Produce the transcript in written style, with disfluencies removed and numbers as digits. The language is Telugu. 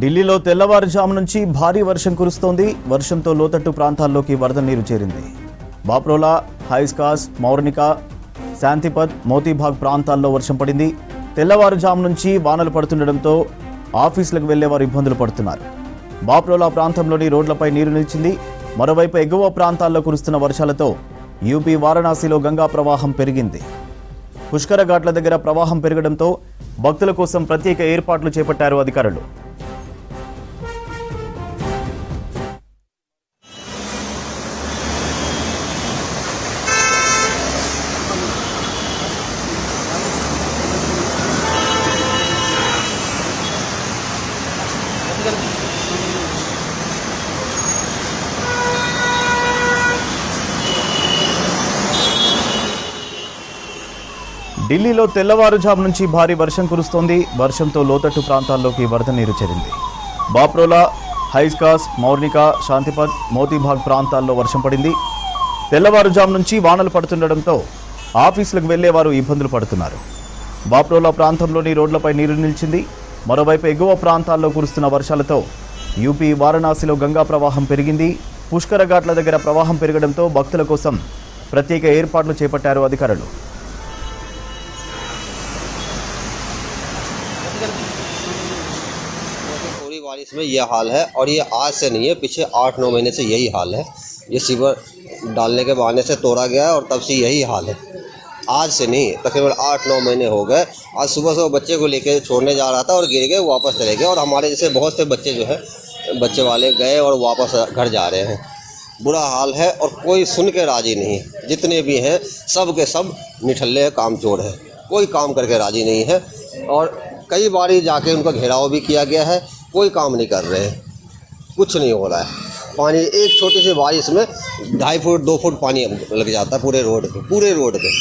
ఢిల్లీలో తెల్లవారుజాము నుంచి భారీ వర్షం కురుస్తోంది. వర్షంతో లోతట్టు ప్రాంతాల్లోకి వరద నీరు చేరింది. బాప్రోలా, హైస్కాస్, మౌర్నికా, శాంతిపత్, మోతీబాగ్ ప్రాంతాల్లో వర్షం పడింది. తెల్లవారుజాము నుంచి వానలు పడుతుండటంతో ఆఫీసులకు వెళ్లేవారు ఇబ్బందులు పడుతున్నారు. బాప్రోలా ప్రాంతంలోని రోడ్లపై నీరు నిలిచింది. మరోవైపు ఎగువ ప్రాంతాల్లో కురుస్తున్న వర్షాలతో యూపీ వారణాసిలో గంగా ప్రవాహం పెరిగింది. పుష్కర ఘాట్ల దగ్గర ప్రవాహం పెరగడంతో భక్తుల కోసం ప్రత్యేక ఏర్పాట్లు చేపట్టారు అధికారులు. ఢిల్లీలో తెల్లవారుజాము నుంచి భారీ వర్షం కురుస్తోంది. వర్షంతో లోతట్టు ప్రాంతాల్లోకి వరద నీరు చేరింది. బాప్రోలా, హైస్కాస్, మౌర్నికా, శాంతిపత్, మోతీబాగ్ ప్రాంతాల్లో వర్షం పడింది. తెల్లవారుజాము నుంచి వానలు పడుతుండటంతో ఆఫీసులకు వెళ్లేవారు ఇబ్బందులు పడుతున్నారు. బాప్రోలా ప్రాంతంలోని రోడ్లపై నీరు నిలిచింది. మరోవైపు ఎగువ ప్రాంతాల్లో కురుస్తున్న వర్షాలతో యూపీ వారణాసిలో గంగా ప్రవాహం పెరిగింది. పుష్కర ఘాట్ల దగ్గర ప్రవాహం పెరగడంతో భక్తుల కోసం ప్రత్యేక ఏర్పాట్లు చేపట్టారు అధికారులు. पूरी बारिश में ये हाल है और ये आज से नहीं है, पिछले 8-9 महीने से यही हाल है। ये सीवर डालने के बहाने से तोड़ा गया है और तब से यही हाल है। आज से नहीं, तकरीबन 8-9 महीने हो गए। आज सुबह सुबह बच्चे को लेके छोड़ने जा रहा था और गिर गए, वापस चले गए। और हमारे जैसे बहुत से बच्चे जो है बच्चे वाले गए और वापस घर जा रहे हैं। बुरा हाल है और कोई सुन के राजी नहीं। जितने भी हैं सब के सब निठल्ले कामचोर है, कोई काम करके राजी नहीं है। और कई बार जाके उनका घेराव भी किया गया है, कोई काम नहीं कर रहे हैं, कुछ नहीं हो रहा है। पानी एक छोटी सी बारिश में 2.5 फुट 2 फुट पानी लग जाता है पूरे रोड पे।